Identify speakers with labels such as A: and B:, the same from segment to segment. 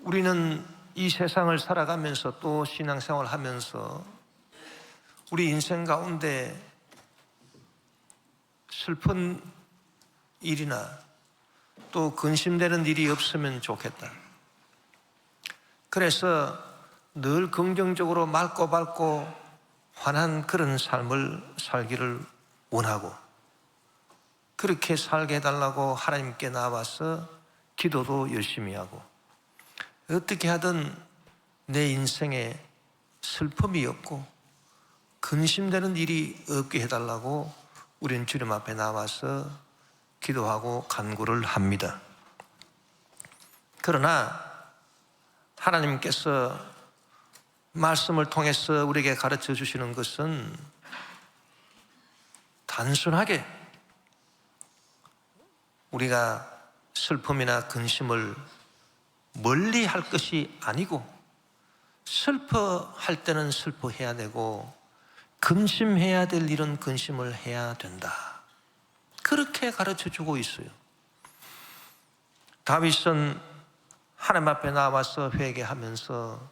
A: 우리는 이 세상을 살아가면서 또 신앙생활을 하면서 우리 인생 가운데 슬픈 일이나 또 근심되는 일이 없으면 좋겠다. 그래서 늘 긍정적으로 맑고 밝고 환한 그런 삶을 살기를 원하고, 그렇게 살게 해달라고 하나님께 나와서 기도도 열심히 하고, 어떻게 하든 내 인생에 슬픔이 없고 근심되는 일이 없게 해달라고 우리는 주님 앞에 나와서 기도하고 간구를 합니다. 그러나 하나님께서 말씀을 통해서 우리에게 가르쳐 주시는 것은 단순하게 우리가 슬픔이나 근심을 멀리 할 것이 아니고, 슬퍼할 때는 슬퍼해야 되고 근심해야 될 일은 근심을 해야 된다, 그렇게 가르쳐 주고 있어요. 다윗은 하나님 앞에 나와서 회개하면서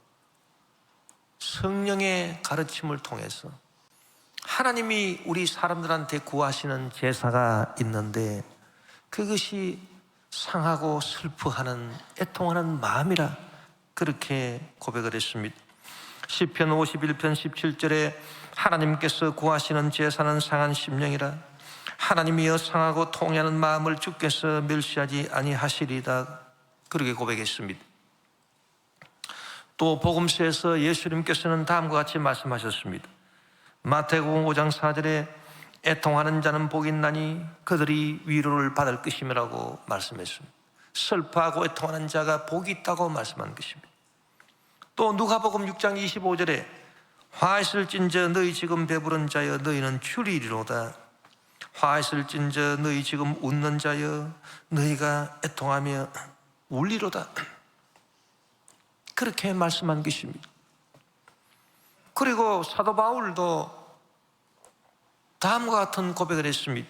A: 성령의 가르침을 통해서 하나님이 우리 사람들한테 구하시는 제사가 있는데 그것이 상하고 슬퍼하는 애통하는 마음이라 그렇게 고백을 했습니다. 시편 51편 17절에 하나님께서 구하시는 제사는 상한 심령이라, 하나님이여 상하고 통해하는 마음을 주께서 멸시하지 아니하시리다, 그렇게 고백했습니다. 또 복음서에서 예수님께서는 다음과 같이 말씀하셨습니다. 마태복음 5장 4절에 애통하는 자는 복이 있나니 그들이 위로를 받을 것임이라고 말씀했습니다. 슬퍼하고 애통하는 자가 복이 있다고 말씀한 것입니다. 또 누가복음 6장 25절에 화있을진저 너희 지금 배부른 자여 너희는 줄이리로다, 화있을진저 너희 지금 웃는 자여 너희가 애통하며 울리로다, 그렇게 말씀한 것입니다. 그리고 사도 바울도 다음과 같은 고백을 했습니다.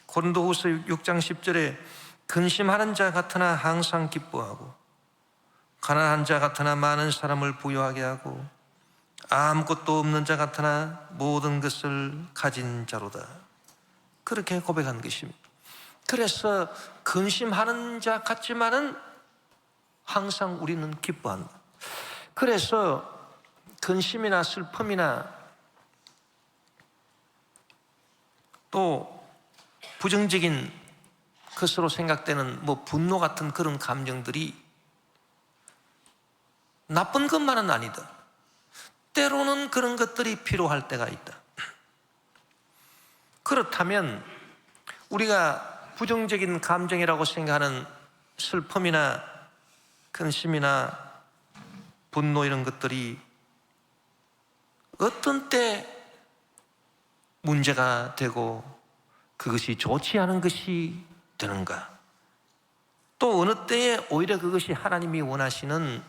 A: 고린도후서 6장 10절에 근심하는 자 같으나 항상 기뻐하고 가난한 자 같으나 많은 사람을 부유하게 하고 아무것도 없는 자 같으나 모든 것을 가진 자로다, 그렇게 고백한 것입니다. 그래서 근심하는 자 같지만은 항상 우리는 기뻐한다. 그래서 근심이나 슬픔이나 또 부정적인 것으로 생각되는 분노 같은 그런 감정들이 나쁜 것만은 아니다. 때로는 그런 것들이 필요할 때가 있다. 그렇다면 우리가 부정적인 감정이라고 생각하는 슬픔이나 근심이나 분노 이런 것들이 어떤 때 문제가 되고 그것이 좋지 않은 것이 되는가, 또 어느 때에 오히려 그것이 하나님이 원하시는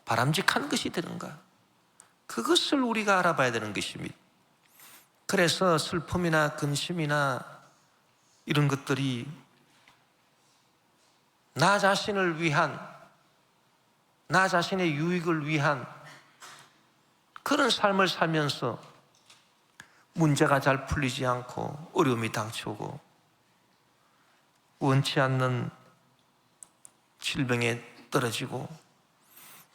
A: 바람직한 것이 되는가, 그것을 우리가 알아봐야 되는 것입니다. 그래서 슬픔이나 근심이나 이런 것들이 나 자신을 위한, 나 자신의 유익을 위한 그런 삶을 살면서 문제가 잘 풀리지 않고 어려움이 닥쳐오고 원치 않는 질병에 떨어지고,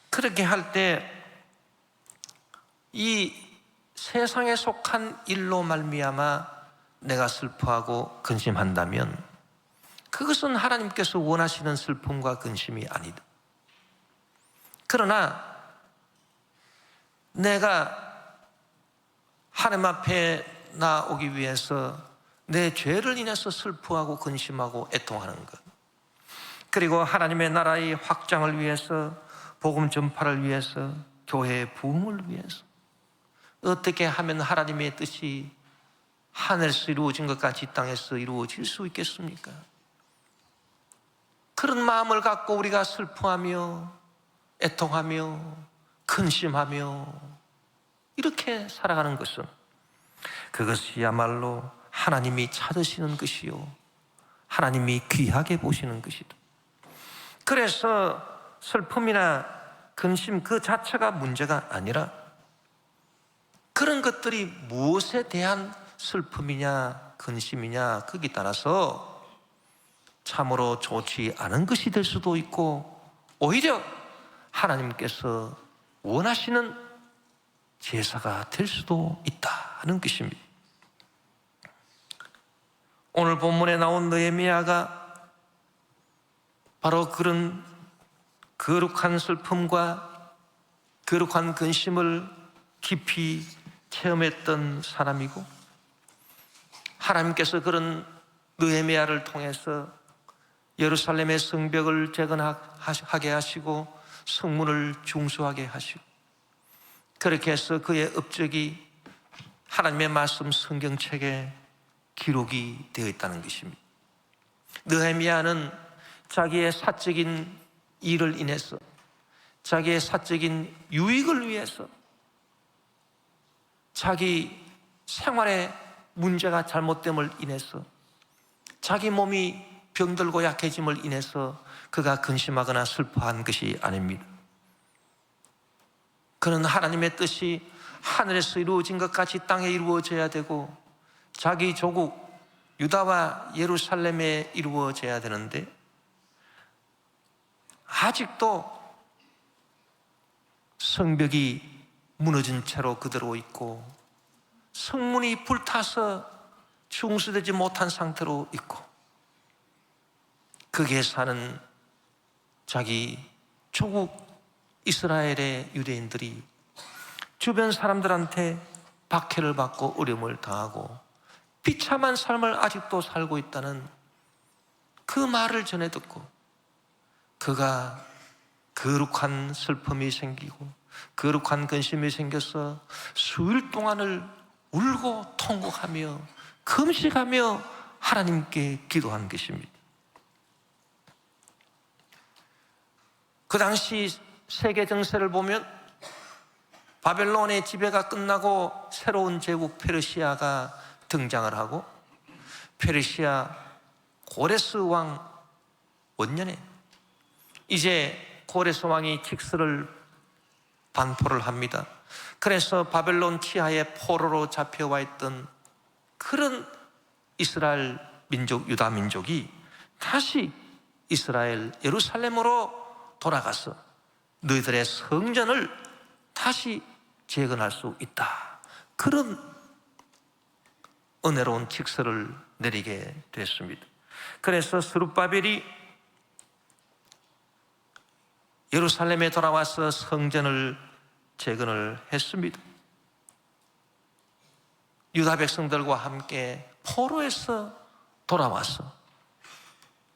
A: 그렇게 할 때 이 세상에 속한 일로 말미암아 내가 슬퍼하고 근심한다면 그것은 하나님께서 원하시는 슬픔과 근심이 아니다. 그러나 내가 하나님 앞에 나오기 위해서 내 죄를 인해서 슬퍼하고 근심하고 애통하는 것, 그리고 하나님의 나라의 확장을 위해서, 복음 전파를 위해서, 교회의 부흥을 위해서 어떻게 하면 하나님의 뜻이 하늘에서 이루어진 것 같이 땅에서 이루어질 수 있겠습니까? 그런 마음을 갖고 우리가 슬퍼하며 애통하며 근심하며 이렇게 살아가는 것은 그것이야말로 하나님이 찾으시는 것이요 하나님이 귀하게 보시는 것이다. 그래서 슬픔이나 근심 그 자체가 문제가 아니라 그런 것들이 무엇에 대한 슬픔이냐 근심이냐 거기에 따라서 참으로 좋지 않은 것이 될 수도 있고 오히려 하나님께서 원하시는 제사가 될 수도 있다는 것입니다. 오늘 본문에 나온 느헤미야가 바로 그런 거룩한 슬픔과 거룩한 근심을 깊이 체험했던 사람이고 하나님께서 그런 느헤미야를 통해서 예루살렘의 성벽을 재건하게 하시고 성문을 중수하게 하시고 그렇게 해서 그의 업적이 하나님의 말씀 성경책에 기록이 되어 있다는 것입니다. 느헤미야는 자기의 사적인 일을 인해서 자기의 사적인 유익을 위해서 자기 생활의 문제가 잘못됨을 인해서 자기 몸이 병들고 약해짐을 인해서 그가 근심하거나 슬퍼한 것이 아닙니다. 그는 하나님의 뜻이 하늘에서 이루어진 것 같이 땅에 이루어져야 되고 자기 조국 유다와 예루살렘에 이루어져야 되는데 아직도 성벽이 무너진 채로 그대로 있고 성문이 불타서 중수되지 못한 상태로 있고 거기에 사는 자기 조국 이스라엘의 유대인들이 주변 사람들한테 박해를 받고 어려움을 당하고 비참한 삶을 아직도 살고 있다는 그 말을 전해 듣고 그가 거룩한 슬픔이 생기고 거룩한 근심이 생겨서 수일 동안을 울고 통곡하며 금식하며 하나님께 기도한 것입니다. 그 당시 세계 정세를 보면 바벨론의 지배가 끝나고 새로운 제국 페르시아가 등장을 하고 페르시아 고레스 왕 원년에 이제 고레스 왕이 칙스를 반포를 합니다. 그래서 바벨론 치하의 포로로 잡혀와 있던 그런 이스라엘 민족, 유다 민족이 다시 이스라엘 예루살렘으로 돌아가서 너희들의 성전을 다시 재건할 수 있다. 그런 은혜로운 칙서를 내리게 됐습니다. 그래서 스룹바벨이 예루살렘에 돌아와서 성전을 재건을 했습니다. 유다 백성들과 함께 포로에서 돌아와서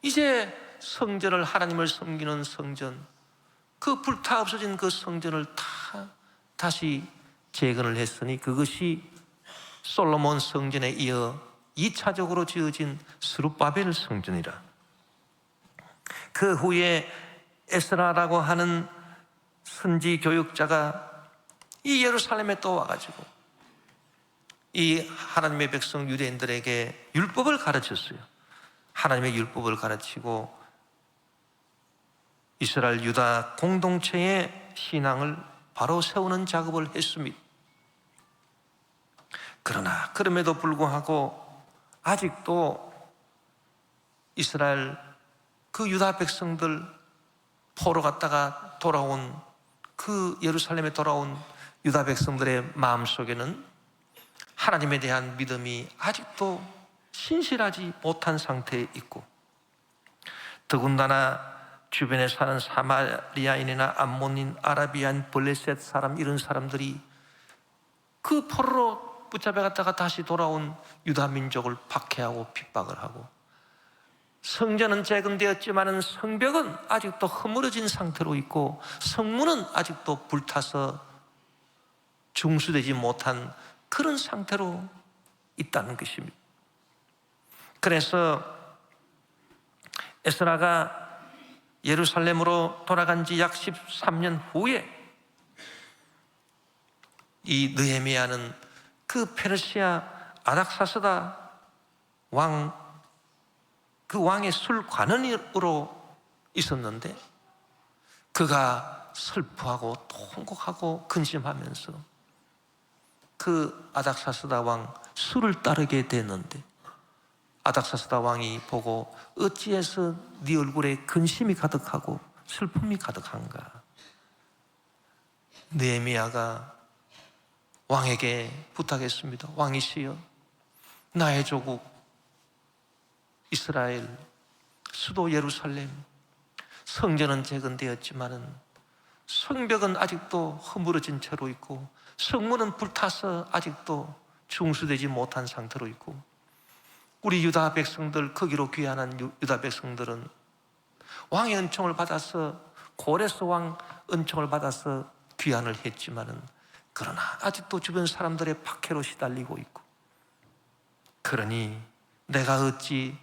A: 이제 성전을 하나님을 섬기는 성전 그 불타 없어진 그 성전을 다시 재건을 했으니 그것이 솔로몬 성전에 이어 2차적으로 지어진 스룹바벨 성전이라. 그 후에 에스라라고 하는 선지 교육자가 이 예루살렘에 또 와가지고 이 하나님의 백성 유대인들에게 율법을 가르쳤어요. 하나님의 율법을 가르치고 이스라엘 유다 공동체의 신앙을 바로 세우는 작업을 했습니다. 그러나 그럼에도 불구하고 아직도 이스라엘 그 유다 백성들 포로 갔다가 돌아온 그 예루살렘에 돌아온 유다 백성들의 마음속에는 하나님에 대한 믿음이 아직도 신실하지 못한 상태에 있고 더군다나 주변에 사는 사마리아인이나 암몬인, 아라비안, 블레셋 사람 이런 사람들이 그 포로로 붙잡혀 갔다가 다시 돌아온 유다 민족을 박해하고 핍박을 하고 성전은 재건되었지만 성벽은 아직도 허물어진 상태로 있고 성문은 아직도 불타서 중수되지 못한 그런 상태로 있다는 것입니다. 그래서 에스라가 예루살렘으로 돌아간 지 약 13년 후에 이 느헤미야는 그 페르시아 아닥사스다 왕, 그 왕의 술관원으로 있었는데 그가 슬퍼하고 통곡하고 근심하면서 그 아닥사스다 왕 수를 따르게 됐는데, 아닥사스다 왕이 보고 어찌해서 네 얼굴에 근심이 가득하고 슬픔이 가득한가? 느헤미야가 왕에게 부탁했습니다. 왕이시여, 나의 조국 이스라엘 수도 예루살렘 성전은 재건되었지만은 성벽은 아직도 허물어진 채로 있고 성문은 불타서 아직도 중수되지 못한 상태로 있고, 우리 유다 백성들, 거기로 귀환한 유다 백성들은 왕의 은총을 받아서, 고레스 왕 은총을 받아서 귀환을 했지만은 그러나 아직도 주변 사람들의 박해로 시달리고 있고, 그러니 내가 어찌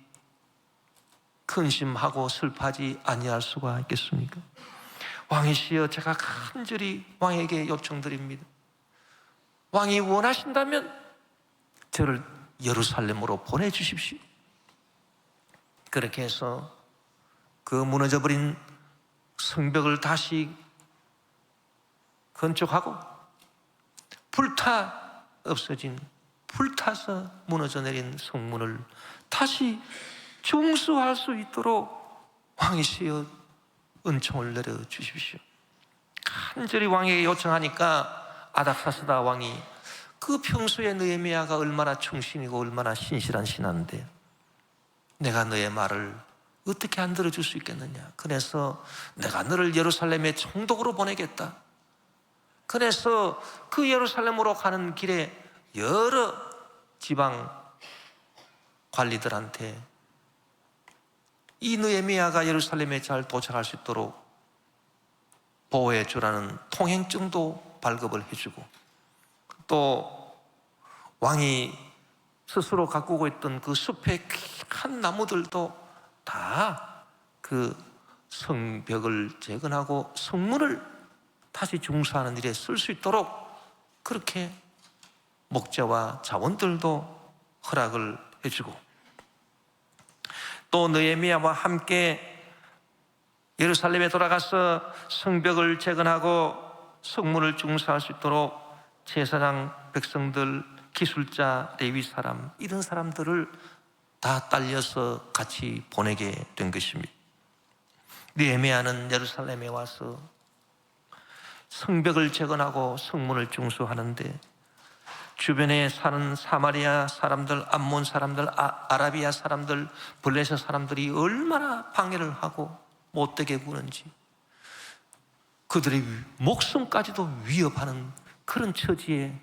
A: 근심하고 슬퍼하지 아니할 수가 있겠습니까? 왕이시여, 제가 간절히 왕에게 요청드립니다. 왕이 원하신다면 저를 예루살렘으로 보내주십시오. 그렇게 해서 그 무너져버린 성벽을 다시 건축하고 불타서 무너져 내린 성문을 다시 중수할 수 있도록 왕이시여 은총을 내려주십시오. 간절히 왕에게 요청하니까 아닥사스다 왕이, 그 평소에 느헤미야가 얼마나 충신이고 얼마나 신실한 신하인데 내가 너의 말을 어떻게 안 들어줄 수 있겠느냐. 그래서 내가 너를 예루살렘의 총독으로 보내겠다. 그래서 그 예루살렘으로 가는 길에 여러 지방 관리들한테 이 느헤미야가 예루살렘에 잘 도착할 수 있도록 보호해 주라는 통행증도 발급을 해주고, 또 왕이 스스로 가꾸고 있던 그 숲의 큰 나무들도 다 그 성벽을 재건하고 성문을 다시 중수하는 일에 쓸 수 있도록 그렇게 목재와 자원들도 허락을 해주고, 또 느헤미야와 함께 예루살렘에 돌아가서 성벽을 재건하고 성문을 중수할 수 있도록 제사장, 백성들, 기술자, 레위 사람, 이런 사람들을 다 딸려서 같이 보내게 된 것입니다. 느헤미야는 예루살렘에 와서 성벽을 재건하고 성문을 중수하는데 주변에 사는 사마리아 사람들, 암몬 사람들, 아라비아 사람들, 블레셋 사람들이 얼마나 방해를 하고 못되게 구는지, 그들의 목숨까지도 위협하는 그런 처지에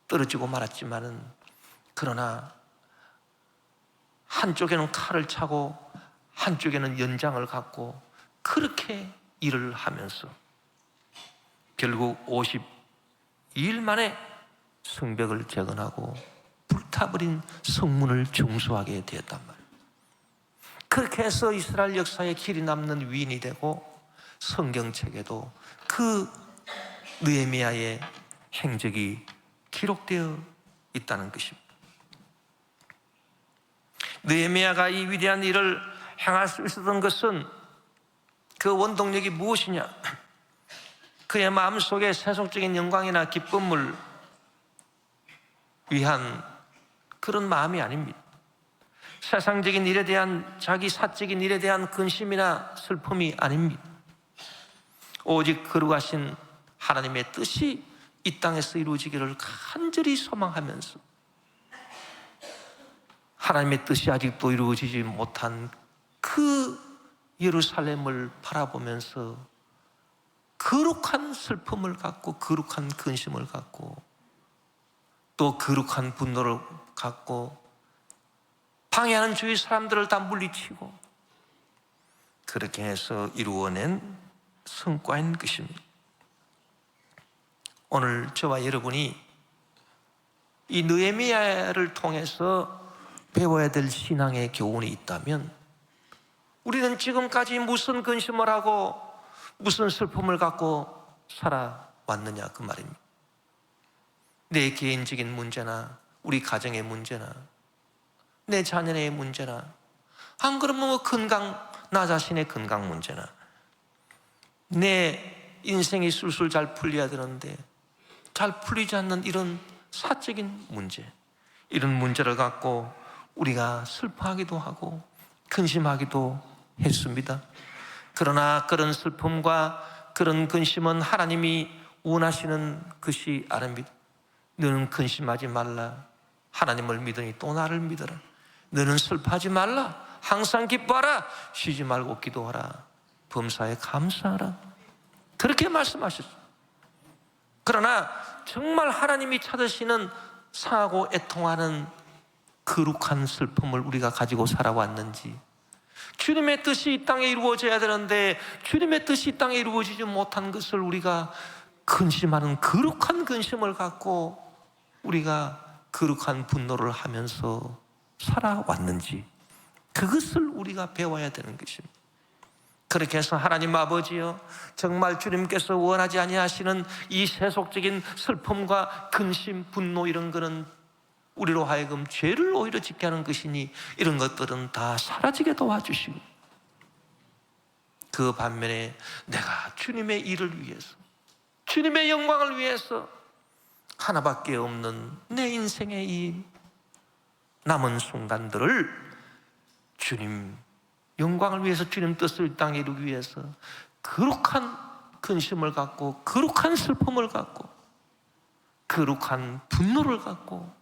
A: 떨어지고 말았지만은, 그러나 한쪽에는 칼을 차고 한쪽에는 연장을 갖고 그렇게 일을 하면서 결국 52일 만에 성벽을 재건하고 불타버린 성문을 중수하게 되었단 말이에요. 그렇게 해서 이스라엘 역사에 길이 남는 위인이 되고 성경책에도 그 느헤미야의 행적이 기록되어 있다는 것입니다. 느헤미야가 이 위대한 일을 행할 수 있었던 것은 그 원동력이 무엇이냐? 그의 마음속에 세속적인 영광이나 기쁨을 위한 그런 마음이 아닙니다. 세상적인 일에 대한, 자기 사적인 일에 대한 근심이나 슬픔이 아닙니다. 오직 거룩하신 하나님의 뜻이 이 땅에서 이루어지기를 간절히 소망하면서 하나님의 뜻이 아직도 이루어지지 못한 그 예루살렘을 바라보면서 거룩한 슬픔을 갖고, 거룩한 근심을 갖고, 또 거룩한 분노를 갖고 방해하는 주위 사람들을 다 물리치고 그렇게 해서 이루어낸 성과인 것입니다. 오늘 저와 여러분이 이 느헤미야를 통해서 배워야 될 신앙의 교훈이 있다면, 우리는 지금까지 무슨 근심을 하고 무슨 슬픔을 갖고 살아왔느냐, 그 말입니다. 내 개인적인 문제나 우리 가정의 문제나 내 자녀의 문제나, 안 그러면 건강, 나 자신의 건강 문제나, 내 인생이 술술 잘 풀려야 되는데 잘 풀리지 않는 이런 사적인 문제, 이런 문제를 갖고 우리가 슬퍼하기도 하고 근심하기도 했습니다. 그러나 그런 슬픔과 그런 근심은 하나님이 원하시는 것이 아닙니다. 너는 근심하지 말라. 하나님을 믿으니 또 나를 믿어라. 너는 슬퍼하지 말라. 항상 기뻐하라. 쉬지 말고 기도하라. 범사에 감사하라. 그렇게 말씀하셨어요. 그러나 정말 하나님이 찾으시는 상하고 애통하는 거룩한 슬픔을 우리가 가지고 살아왔는지, 주님의 뜻이 이 땅에 이루어져야 되는데 주님의 뜻이 이 땅에 이루어지지 못한 것을 우리가 근심하는 거룩한 근심을 갖고 우리가 거룩한 분노를 하면서 살아왔는지, 그것을 우리가 배워야 되는 것입니다. 그렇게 해서 하나님 아버지여, 정말 주님께서 원하지 아니하시는 이 세속적인 슬픔과 근심, 분노 이런 거는 우리로 하여금 죄를 오히려 짓게 하는 것이니 이런 것들은 다 사라지게 도와주시고, 그 반면에 내가 주님의 일을 위해서, 주님의 영광을 위해서 하나밖에 없는 내 인생의 이 남은 순간들을 주님 영광을 위해서, 주님 뜻을 이 땅에 이루기 위해서 거룩한 근심을 갖고, 거룩한 슬픔을 갖고, 거룩한 분노를 갖고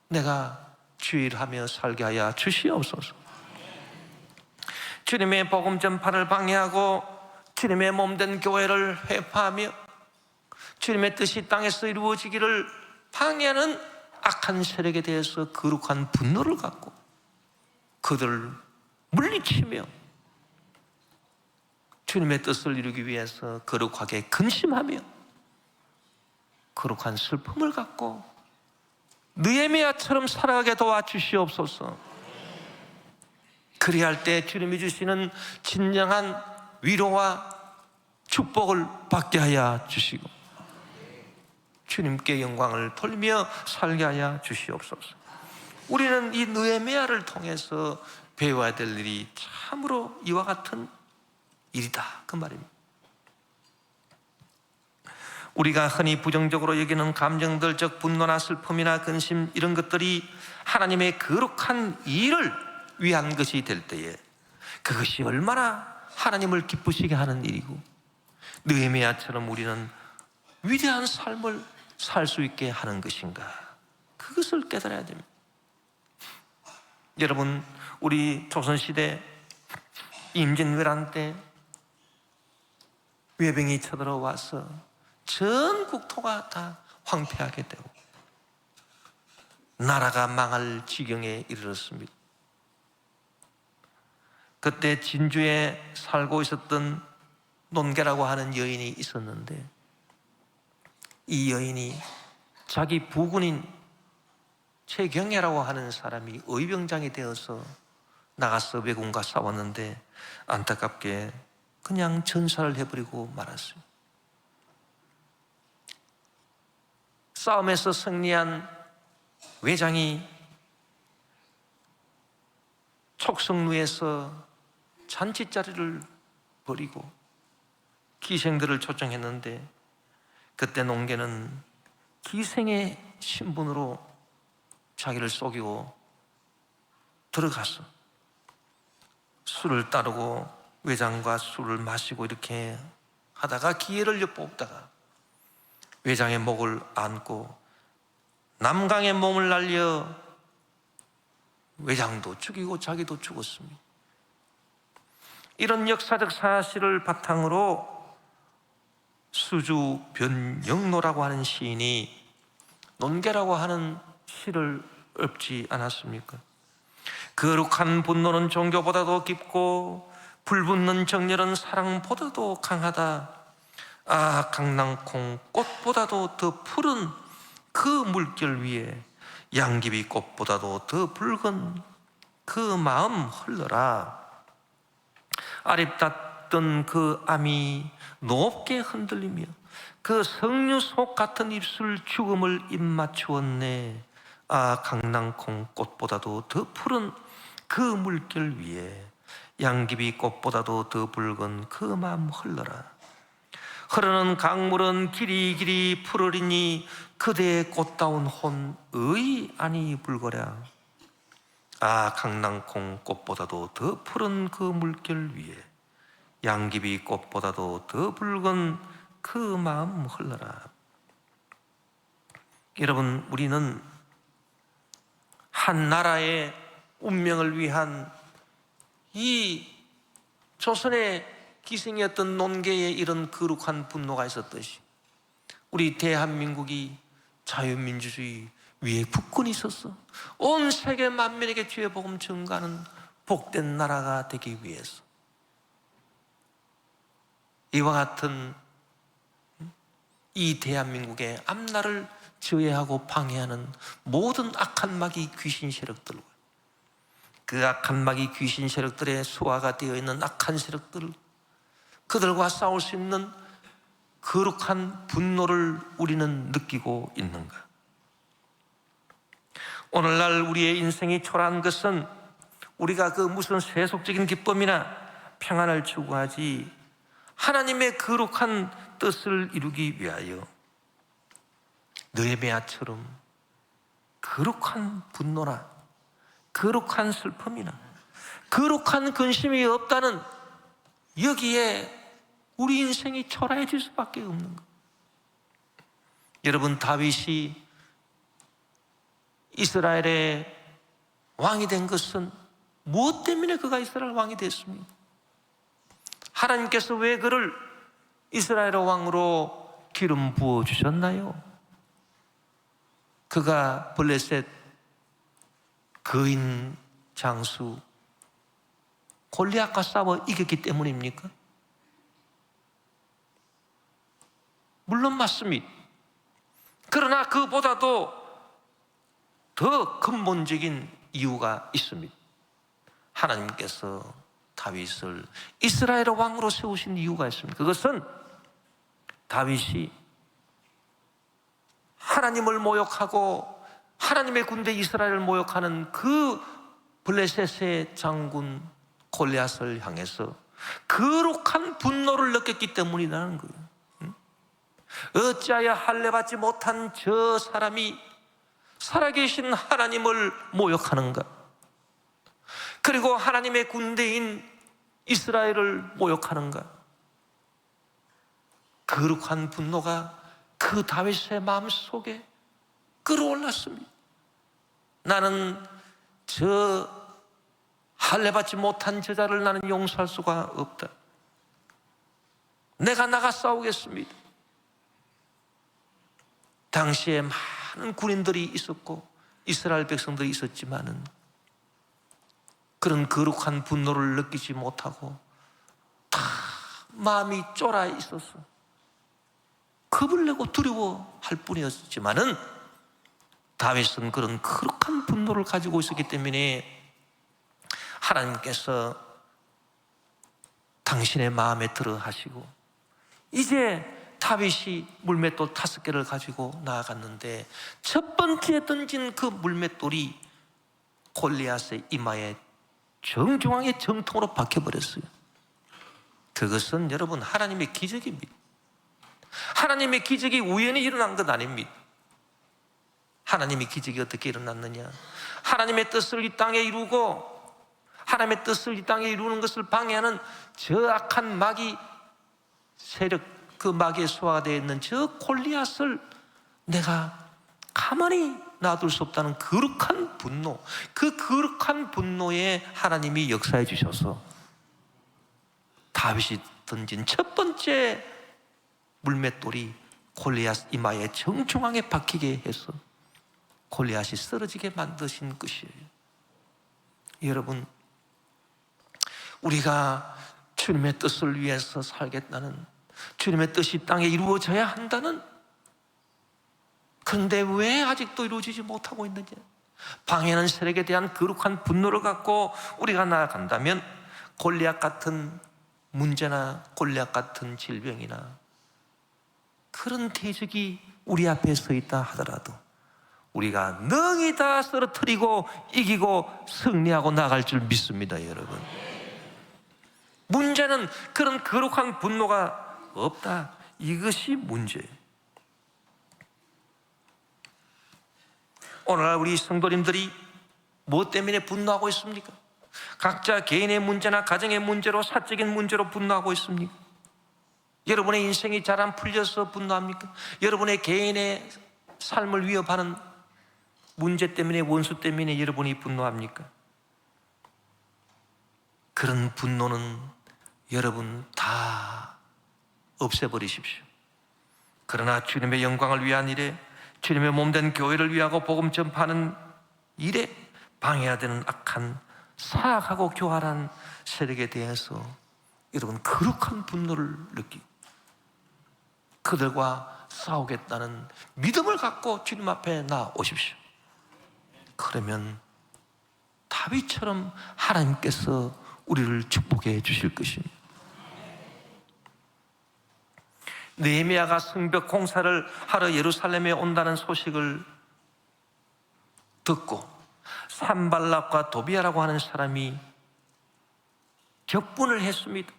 A: 내가 주일하며 살게 하여 주시옵소서. 주님의 복음 전파를 방해하고 주님의 몸된 교회를 회파하며 주님의 뜻이 땅에서 이루어지기를 방해하는 악한 세력에 대해서 거룩한 분노를 갖고 그들을 물리치며 주님의 뜻을 이루기 위해서 거룩하게 근심하며 거룩한 슬픔을 갖고 느헤미야처럼 살아가게 도와주시옵소서. 그리할 때 주님이 주시는 진정한 위로와 축복을 받게 하여 주시고 주님께 영광을 돌리며 살게 하여 주시옵소서. 우리는 이 느헤미야를 통해서 배워야 될 일이 참으로 이와 같은 일이다, 그 말입니다. 우리가 흔히 부정적으로 여기는 감정들, 즉 분노나 슬픔이나 근심 이런 것들이 하나님의 거룩한 일을 위한 것이 될 때에 그것이 얼마나 하나님을 기쁘시게 하는 일이고 느헤미야처럼 우리는 위대한 삶을 살 수 있게 하는 것인가, 그것을 깨달아야 됩니다. 여러분, 우리 조선시대 임진왜란 때 외병이 쳐들어와서 전 국토가 다 황폐하게 되고 나라가 망할 지경에 이르렀습니다. 그때 진주에 살고 있었던 논개라고 하는 여인이 있었는데 이 여인이 자기 부군인 최경애라고 하는 사람이 의병장이 되어서 나가서 왜군과 싸웠는데 안타깝게 그냥 전사를 해버리고 말았어요. 싸움에서 승리한 외장이 촉성루에서 잔치자리를 벌이고 기생들을 초청했는데 그때 농계는 기생의 신분으로 자기를 속이고 들어가서 술을 따르고 외장과 술을 마시고 이렇게 하다가 기회를 엿보다가 외장의 목을 안고 남강의 몸을 날려 외장도 죽이고 자기도 죽었습니다. 이런 역사적 사실을 바탕으로 수주 변영로라고 하는 시인이 논개라고 하는 시를 읊지 않았습니까? 거룩한 분노는 종교보다도 깊고 불붙는 정열은 사랑보다도 강하다. 아, 강낭콩 꽃보다도 더 푸른 그 물결 위에 양귀비 꽃보다도 더 붉은 그 마음 흘러라. 아립답던 그 암이 높게 흔들리며 그 석류속 같은 입술 죽음을 입맞추었네. 아, 강낭콩 꽃보다도 더 푸른 그 물결 위에 양귀비 꽃보다도 더 붉은 그 마음 흘러라. 흐르는 강물은 길이길이 푸르리니 그대의 꽃다운 혼의 아니 불거랴. 아, 강낭콩 꽃보다도 더 푸른 그 물결 위에 양귀비 꽃보다도 더 붉은 그 마음 흘러라. 여러분, 우리는 한 나라의 운명을 위한 이 조선의 기생이었던 논개의 이런 거룩한 분노가 있었듯이 우리 대한민국이 자유민주주의 위에 국권이 있었어. 온 세계 만민에게 주의 복음 전가하는 복된 나라가 되기 위해서 이와 같은 이 대한민국의 앞날을 저해하고 방해하는 모든 악한 마귀 귀신 세력들과 그 악한 마귀 귀신 세력들의 소화가 되어 있는 악한 세력들, 그들과 싸울 수 있는 거룩한 분노를 우리는 느끼고 있는가? 오늘날 우리의 인생이 초라한 것은 우리가 그 무슨 세속적인 기쁨이나 평안을 추구하지 하나님의 거룩한 뜻을 이루기 위하여 느헤미야처럼 거룩한 분노나 거룩한 슬픔이나 거룩한 근심이 없다는 여기에 우리 인생이 초라해질 수밖에 없는 것. 여러분, 다윗이 이스라엘의 왕이 된 것은 무엇 때문에 그가 이스라엘 왕이 됐습니까? 하나님께서 왜 그를 이스라엘의 왕으로 기름 부어주셨나요? 그가 블레셋 거인 장수 골리앗과 싸워 이겼기 때문입니까? 물론 맞습니다. 그러나 그보다도 더 근본적인 이유가 있습니다. 하나님께서 다윗을 이스라엘의 왕으로 세우신 이유가 있습니다. 그것은 다윗이 하나님을 모욕하고 하나님의 군대 이스라엘을 모욕하는 그 블레셋의 장군 골리앗을 향해서 거룩한 분노를 느꼈기 때문이라는 거예요. 어찌하여 할례받지 못한 저 사람이 살아계신 하나님을 모욕하는가? 그리고 하나님의 군대인 이스라엘을 모욕하는가? 거룩한 분노가 그 다윗의 마음속에 끌어올랐습니다. 나는 저 할례받지 못한 저자를 나는 용서할 수가 없다. 내가 나가 싸우겠습니다. 당시에 많은 군인들이 있었고 이스라엘 백성들이 있었지만은 그런 거룩한 분노를 느끼지 못하고 다 마음이 쫄아 있었어. 겁을 내고 두려워할 뿐이었지만은 다윗은 그런 거룩한 분노를 가지고 있었기 때문에 하나님께서 당신의 마음에 들어 하시고 이제 다윗이 물맷돌 5개를 가지고 나아갔는데 첫 번째 던진 그 물맷돌이 골리앗의 이마에 정중앙에 정통으로 박혀버렸어요. 그것은 여러분 하나님의 기적입니다. 하나님의 기적이 우연히 일어난 것 아닙니다. 하나님의 기적이 어떻게 일어났느냐? 하나님의 뜻을 이 땅에 이루고 하나님의 뜻을 이 땅에 이루는 것을 방해하는 저 악한 마귀 세력, 그 마귀의 소화가 되어 있는 저 골리앗을 내가 가만히 놔둘 수 없다는 거룩한 분노, 그 거룩한 분노에 하나님이 역사해 주셔서 다윗이 던진 첫 번째 물맷돌이 골리앗 이마에 정중앙에 박히게 해서 골리앗이 쓰러지게 만드신 것이에요. 여러분, 우리가 주님의 뜻을 위해서 살겠다는, 주님의 뜻이 땅에 이루어져야 한다는, 그런데 왜 아직도 이루어지지 못하고 있느냐? 방해하는 세력에 대한 거룩한 분노를 갖고 우리가 나아간다면 골리앗 같은 문제나 골리앗 같은 질병이나 그런 대적이 우리 앞에 서 있다 하더라도 우리가 능히 다 쓰러뜨리고 이기고 승리하고 나갈 줄 믿습니다. 여러분, 문제는 그런 거룩한 분노가 없다. 이것이 문제예요. 오늘날 우리 성도님들이 무엇 때문에 분노하고 있습니까? 각자 개인의 문제나 가정의 문제로, 사적인 문제로 분노하고 있습니까? 여러분의 인생이 잘 안 풀려서 분노합니까? 여러분의 개인의 삶을 위협하는 문제 때문에, 원수 때문에 여러분이 분노합니까? 그런 분노는 여러분 다 없애버리십시오. 그러나 주님의 영광을 위한 일에, 주님의 몸된 교회를 위하고 복음 전파하는 일에 방해해야 되는 악한, 사악하고 교활한 세력에 대해서 여러분 거룩한 분노를 느끼고 그들과 싸우겠다는 믿음을 갖고 주님 앞에 나오십시오. 그러면 다윗처럼 하나님께서 우리를 축복해 주실 것입니다. 느헤미야가 성벽 공사를 하러 예루살렘에 온다는 소식을 듣고 산발락과 도비아라고 하는 사람이 격분을 했습니다.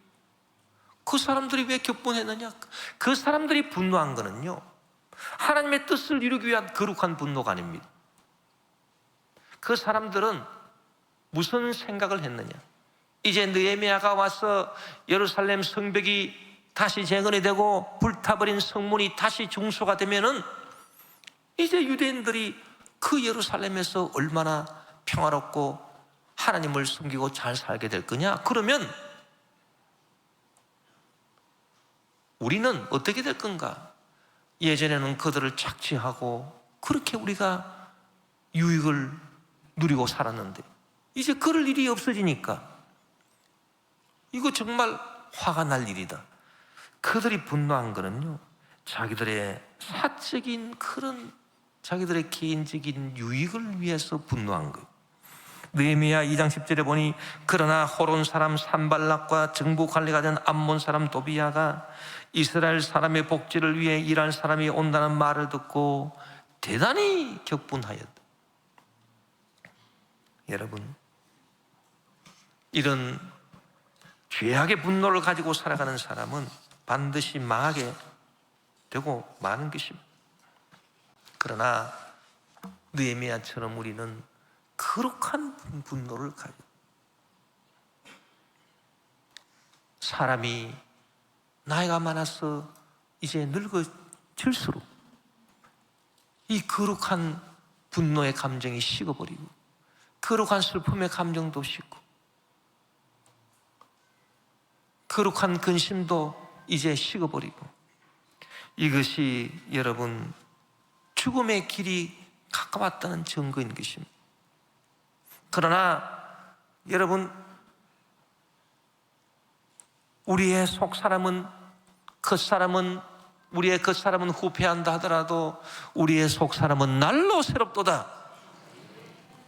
A: 그 사람들이 왜 격분했느냐? 그 사람들이 분노한 거는요, 하나님의 뜻을 이루기 위한 거룩한 분노가 아닙니다. 그 사람들은 무슨 생각을 했느냐? 이제 느헤미야가 와서 예루살렘 성벽이 다시 재건이 되고 불타버린 성문이 다시 중소가 되면은 이제 유대인들이 그 예루살렘에서 얼마나 평화롭고 하나님을 섬기고 잘 살게 될 거냐? 그러면 우리는 어떻게 될 건가? 예전에는 그들을 착취하고 그렇게 우리가 유익을 누리고 살았는데 이제 그럴 일이 없어지니까 이거 정말 화가 날 일이다. 그들이 분노한 거는요, 자기들의 사적인 그런 자기들의 개인적인 유익을 위해서 분노한 거예요. 느헤미야 2장 10절에 보니 그러나 호론 사람 산발락과 정부 관리가 된 암몬 사람 도비야가 이스라엘 사람의 복지를 위해 일할 사람이 온다는 말을 듣고 대단히 격분하였다. 여러분, 이런 죄악의 분노를 가지고 살아가는 사람은 반드시 망하게 되고 마는 것입니다. 그러나 느헤미야처럼 우리는 거룩한 분노를 가지고 사람이 나이가 많아서 이제 늙어질수록 이 거룩한 분노의 감정이 식어버리고 거룩한 슬픔의 감정도 식고 거룩한 근심도 이제 식어버리고 이것이 여러분 죽음의 길이 가까웠다는 증거인 것입니다. 그러나 여러분 우리의 속사람은 우리의 겉사람은 후패한다 하더라도 우리의 속사람은 날로 새롭도다.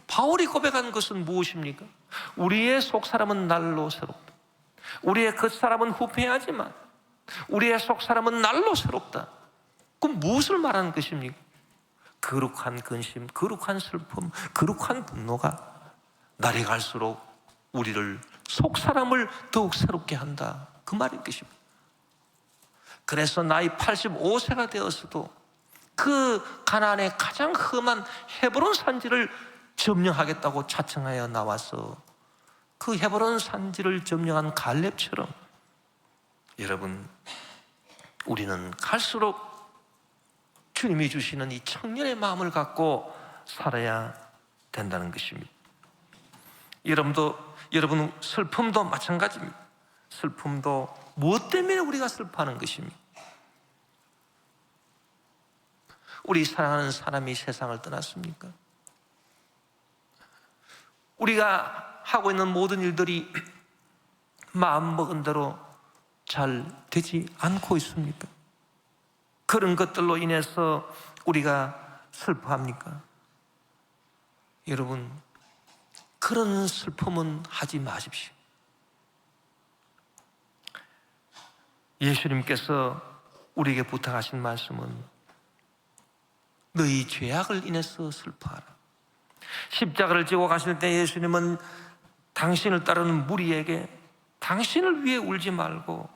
A: 바울이 고백한 것은 무엇입니까? 우리의 속사람은 날로 새롭다. 우리의 겉사람은 후패하지만 우리의 속사람은 날로 새롭다. 그럼 무엇을 말하는 것입니까? 거룩한 근심, 거룩한 슬픔, 거룩한 분노가 날이 갈수록 우리를 속사람을 더욱 새롭게 한다. 그 말인 것입니다. 그래서 나이 85세가 되었어도 그 가나안의 가장 험한 헤브론 산지를 점령하겠다고 자청하여 나와서 그 헤브론 산지를 점령한 갈렙처럼 여러분 우리는 갈수록 주님이 주시는 이 청년의 마음을 갖고 살아야 된다는 것입니다. 여러분 슬픔도 마찬가지입니다. 슬픔도 무엇 때문에 우리가 슬퍼하는 것입니까? 우리 사랑하는 사람이 세상을 떠났습니까? 우리가 하고 있는 모든 일들이 마음먹은 대로 잘 되지 않고 있습니까? 그런 것들로 인해서 우리가 슬퍼합니까? 여러분, 그런 슬픔은 하지 마십시오. 예수님께서 우리에게 부탁하신 말씀은 너희 죄악을 인해서 슬퍼하라. 십자가를 지고 가실 때 예수님은 당신을 따르는 무리에게 당신을 위해 울지 말고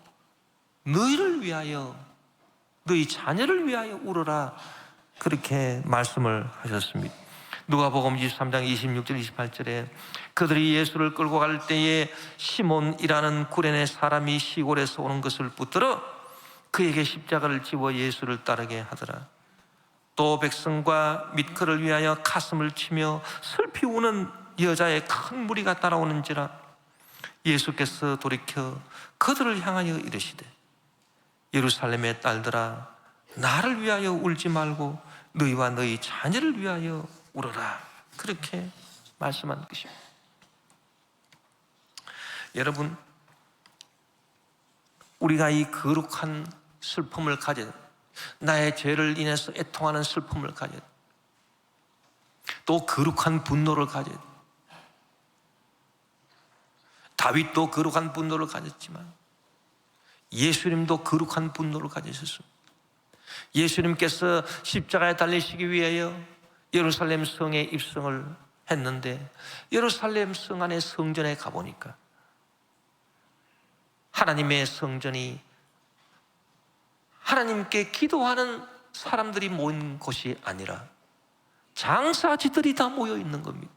A: 너희를 위하여, 너희 자녀를 위하여 울어라, 그렇게 말씀을 하셨습니다. 누가복음 23장 26절 28절에 그들이 예수를 끌고 갈 때에 시몬이라는 구레네 사람이 시골에서 오는 것을 붙들어 그에게 십자가를 집어 예수를 따르게 하더라. 또 백성과 및 그를 위하여 가슴을 치며 슬피 우는 여자의 큰 무리가 따라오는지라. 예수께서 돌이켜 그들을 향하여 이르시되 예루살렘의 딸들아, 나를 위하여 울지 말고 너희와 너희 자녀를 위하여 울어라, 그렇게 말씀한 것입니다. 여러분, 우리가 이 거룩한 슬픔을 가져, 나의 죄를 인해서 애통하는 슬픔을 가져, 또 거룩한 분노를 가져, 다윗도 거룩한 분노를 가졌지만 예수님도 거룩한 분노를 가지셨습니다. 예수님께서 십자가에 달리시기 위하여 예루살렘 성에 입성을 했는데 예루살렘 성 안에 성전에 가보니까 하나님의 성전이 하나님께 기도하는 사람들이 모인 곳이 아니라 장사지들이 다 모여 있는 겁니다.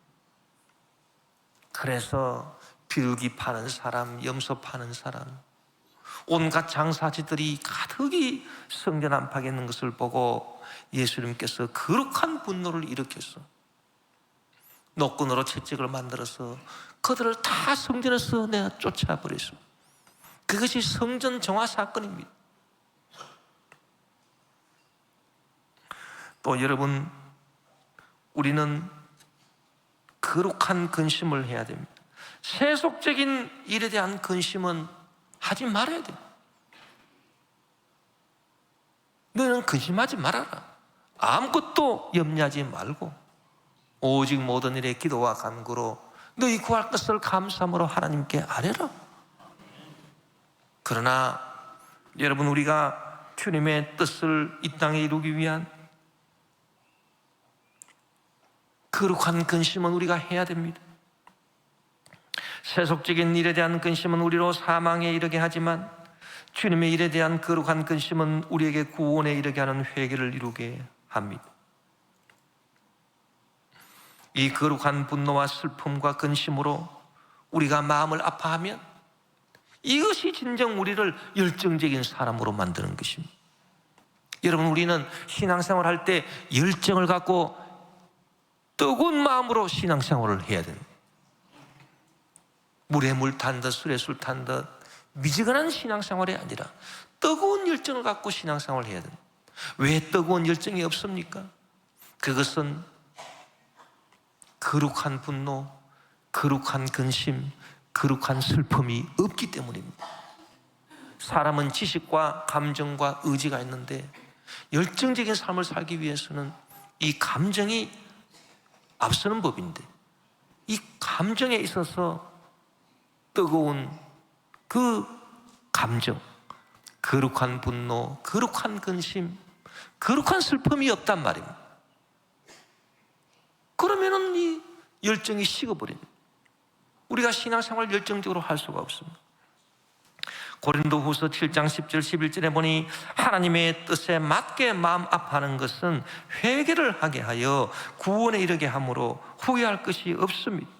A: 그래서 비둘기 파는 사람, 염소 파는 사람, 온갖 장사지들이 가득히 성전 안팎에 있는 것을 보고 예수님께서 거룩한 분노를 일으켜서 노끈으로 채찍을 만들어서 그들을 다 성전에서 내가 쫓아버렸습니다. 그것이 성전 정화 사건입니다. 또 여러분, 우리는 거룩한 근심을 해야 됩니다. 세속적인 일에 대한 근심은 하지 말아야 됩니다. 너희는 근심하지 말아라. 아무것도 염려하지 말고 오직 모든 일에 기도와 간구로 너희 구할 것을 감사함으로 하나님께 아뢰라. 그러나 여러분, 우리가 주님의 뜻을 이 땅에 이루기 위한 거룩한 근심은 우리가 해야 됩니다. 세속적인 일에 대한 근심은 우리로 사망에 이르게 하지만 주님의 일에 대한 거룩한 근심은 우리에게 구원에 이르게 하는 회개를 이루게 합니다. 이 거룩한 분노와 슬픔과 근심으로 우리가 마음을 아파하면 이것이 진정 우리를 열정적인 사람으로 만드는 것입니다. 여러분, 우리는 신앙생활 할 때 열정을 갖고 뜨거운 마음으로 신앙생활을 해야 됩니다. 물에 물 탄 듯 술에 술 탄 듯 미지근한 신앙생활이 아니라 뜨거운 열정을 갖고 신앙생활을 해야 됩니다. 왜 뜨거운 열정이 없습니까? 그것은 거룩한 분노, 거룩한 근심, 거룩한 슬픔이 없기 때문입니다. 사람은 지식과 감정과 의지가 있는데 열정적인 삶을 살기 위해서는 이 감정이 앞서는 법인데 이 감정에 있어서 뜨거운 그 감정, 거룩한 분노, 거룩한 근심, 거룩한 슬픔이 없단 말입니다. 그러면은 이 열정이 식어버립니다. 우리가 신앙생활 열정적으로 할 수가 없습니다. 고린도후서 7장 10절 11절에 보니 하나님의 뜻에 맞게 마음 아파하는 것은 회개를 하게 하여 구원에 이르게 함으로 후회할 것이 없습니다.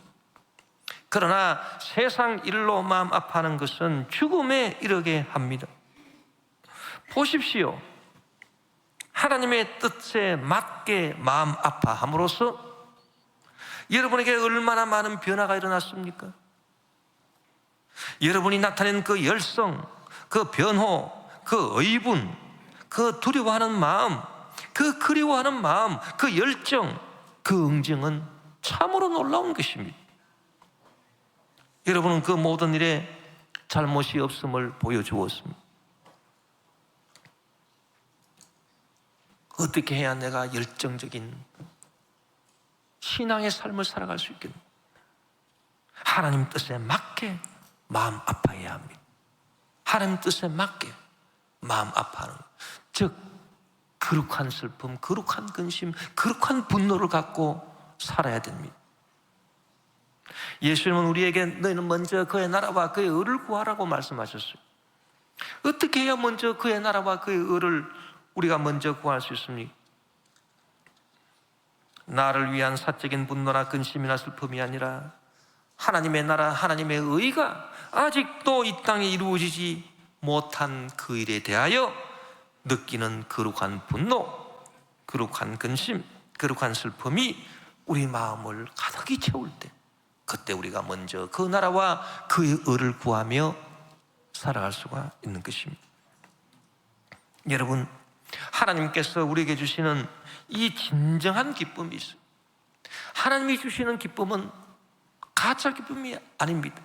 A: 그러나 세상 일로 마음 아파하는 것은 죽음에 이르게 합니다. 보십시오. 하나님의 뜻에 맞게 마음 아파함으로써 여러분에게 얼마나 많은 변화가 일어났습니까? 여러분이 나타낸 그 열성, 그 변호, 그 의분, 그 두려워하는 마음, 그 그리워하는 마음, 그 열정, 그 응징은 참으로 놀라운 것입니다. 여러분은 그 모든 일에 잘못이 없음을 보여주었습니다. 어떻게 해야 내가 열정적인 신앙의 삶을 살아갈 수 있겠는가? 하나님 뜻에 맞게 마음 아파해야 합니다. 하나님 뜻에 맞게 마음 아파하는, 즉 거룩한 슬픔, 거룩한 근심, 거룩한 분노를 갖고 살아야 됩니다. 예수님은 우리에게 너희는 먼저 그의 나라와 그의 의를 구하라고 말씀하셨어요. 어떻게 해야 먼저 그의 나라와 그의 의를 우리가 먼저 구할 수 있습니까? 나를 위한 사적인 분노나 근심이나 슬픔이 아니라 하나님의 나라, 하나님의 의가 아직도 이 땅에 이루어지지 못한 그 일에 대하여 느끼는 거룩한 분노, 거룩한 근심, 거룩한 슬픔이 우리 마음을 가득히 채울 때, 그때 우리가 먼저 그 나라와 그의 의를 구하며 살아갈 수가 있는 것입니다. 여러분, 하나님께서 우리에게 주시는 이 진정한 기쁨이 있어요. 하나님이 주시는 기쁨은 가짜 기쁨이 아닙니다.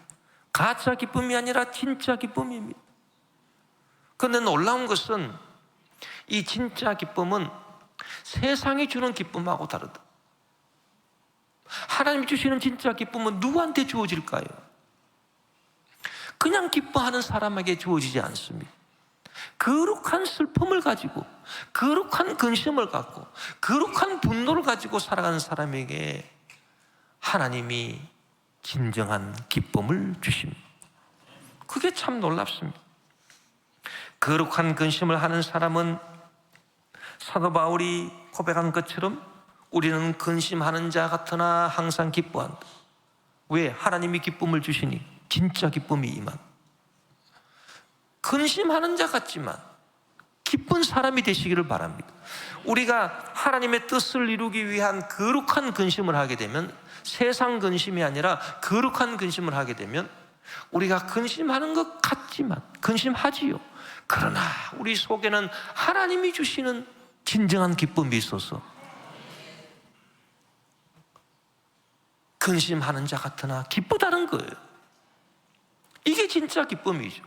A: 가짜 기쁨이 아니라 진짜 기쁨입니다. 그런데 놀라운 것은 이 진짜 기쁨은 세상이 주는 기쁨하고 다르다. 하나님이 주시는 진짜 기쁨은 누구한테 주어질까요? 그냥 기뻐하는 사람에게 주어지지 않습니다. 거룩한 슬픔을 가지고, 거룩한 근심을 갖고, 거룩한 분노를 가지고 살아가는 사람에게 하나님이 진정한 기쁨을 주십니다. 그게 참 놀랍습니다. 거룩한 근심을 하는 사람은 사도 바울이 고백한 것처럼 우리는 근심하는 자 같으나 항상 기뻐한다. 왜? 하나님이 기쁨을 주시니 진짜 기쁨이 임한. 근심하는 자 같지만 기쁜 사람이 되시기를 바랍니다. 우리가 하나님의 뜻을 이루기 위한 거룩한 근심을 하게 되면, 세상 근심이 아니라 거룩한 근심을 하게 되면 우리가 근심하는 것 같지만, 근심하지요. 그러나 우리 속에는 하나님이 주시는 진정한 기쁨이 있어서 근심하는 자 같으나 기쁘다는 거예요. 이게 진짜 기쁨이죠.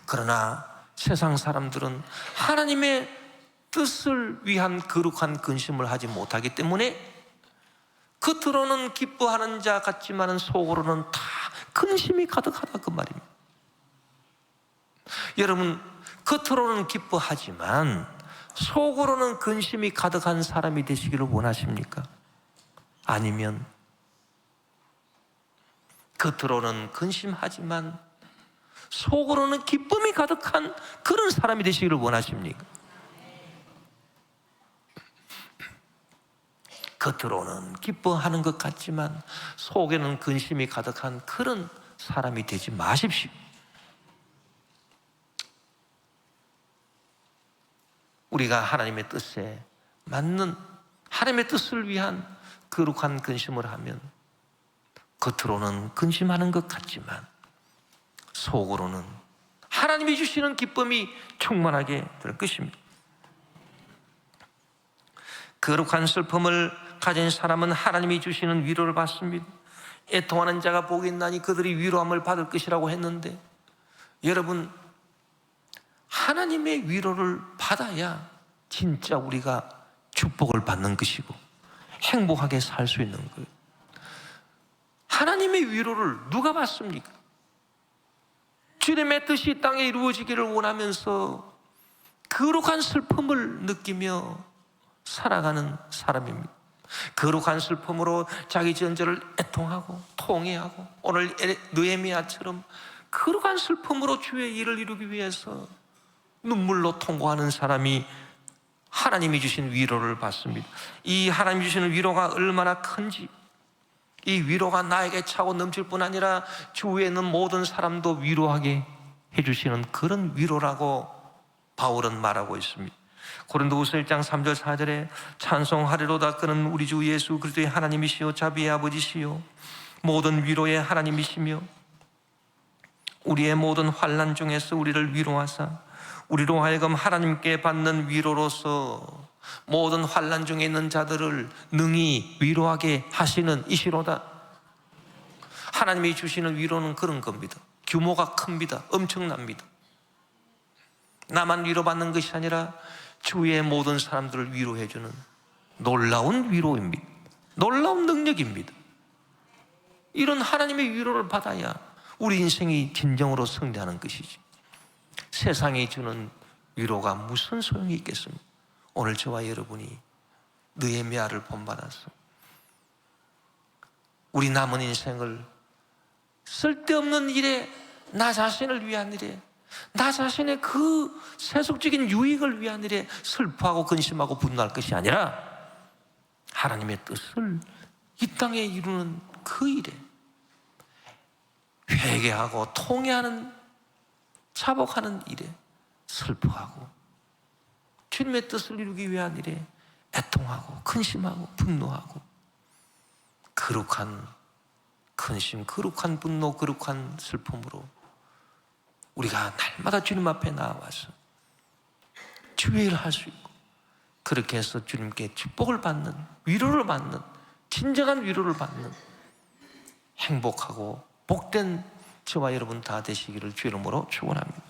A: 그러나 세상 사람들은 하나님의 뜻을 위한 거룩한 근심을 하지 못하기 때문에 겉으로는 기뻐하는 자 같지만 속으로는 다 근심이 가득하다, 그 말입니다. 여러분, 겉으로는 기뻐하지만 속으로는 근심이 가득한 사람이 되시기를 원하십니까? 아니면 겉으로는 근심하지만 속으로는 기쁨이 가득한 그런 사람이 되시기를 원하십니까? 겉으로는 기뻐하는 것 같지만 속에는 근심이 가득한 그런 사람이 되지 마십시오. 우리가 하나님의 뜻에 맞는, 하나님의 뜻을 위한 거룩한 근심을 하면 겉으로는 근심하는 것 같지만 속으로는 하나님이 주시는 기쁨이 충만하게 될 것입니다. 거룩한 슬픔을 가진 사람은 하나님이 주시는 위로를 받습니다. 애통하는 자가 복이 있나니 그들이 위로함을 받을 것이라고 했는데, 여러분, 하나님의 위로를 받아야 진짜 우리가 축복을 받는 것이고 행복하게 살 수 있는 거예요. 하나님의 위로를 누가 받습니까? 주님의 뜻이 이 땅에 이루어지기를 원하면서 거룩한 슬픔을 느끼며 살아가는 사람입니다. 거룩한 슬픔으로 자기 전절을 애통하고 통회하고, 오늘 느헤미야처럼 거룩한 슬픔으로 주의 일을 이루기 위해서 눈물로 통고하는 사람이 하나님이 주신 위로를 받습니다. 이 하나님이 주시는 위로가 얼마나 큰지, 이 위로가 나에게 차고 넘칠 뿐 아니라 주위에 있는 모든 사람도 위로하게 해주시는 그런 위로라고 바울은 말하고 있습니다. 고린도후서 1장 3절 4절에 찬송하리로다 그는 우리 주 예수 그리스도의 하나님이시요 자비의 아버지시요 모든 위로의 하나님이시며 우리의 모든 환난 중에서 우리를 위로하사 우리로 하여금 하나님께 받는 위로로서 모든 환난 중에 있는 자들을 능히 위로하게 하시는 이시로다. 하나님이 주시는 위로는 그런 겁니다. 규모가 큽니다. 엄청납니다. 나만 위로받는 것이 아니라 주위의 모든 사람들을 위로해주는 놀라운 위로입니다. 놀라운 능력입니다. 이런 하나님의 위로를 받아야 우리 인생이 진정으로 승리하는 것이지, 세상이 주는 위로가 무슨 소용이 있겠습니까? 오늘 저와 여러분이 느헤미야를 본받아서 우리 남은 인생을 쓸데없는 일에, 나 자신을 위한 일에, 나 자신의 그 세속적인 유익을 위한 일에 슬퍼하고 근심하고 분노할 것이 아니라 하나님의 뜻을 이 땅에 이루는 그 일에 회개하고 통회하는, 자복하는 일에 슬퍼하고 주님의 뜻을 이루기 위한 일에 애통하고 근심하고 분노하고 거룩한 근심, 거룩한 분노, 거룩한 슬픔으로 우리가 날마다 주님 앞에 나와서 주의를 할 수 있고, 그렇게 해서 주님께 축복을 받는, 위로를 받는, 진정한 위로를 받는 행복하고 복된 저와 여러분 다 되시기를 주의 이름으로 축원합니다.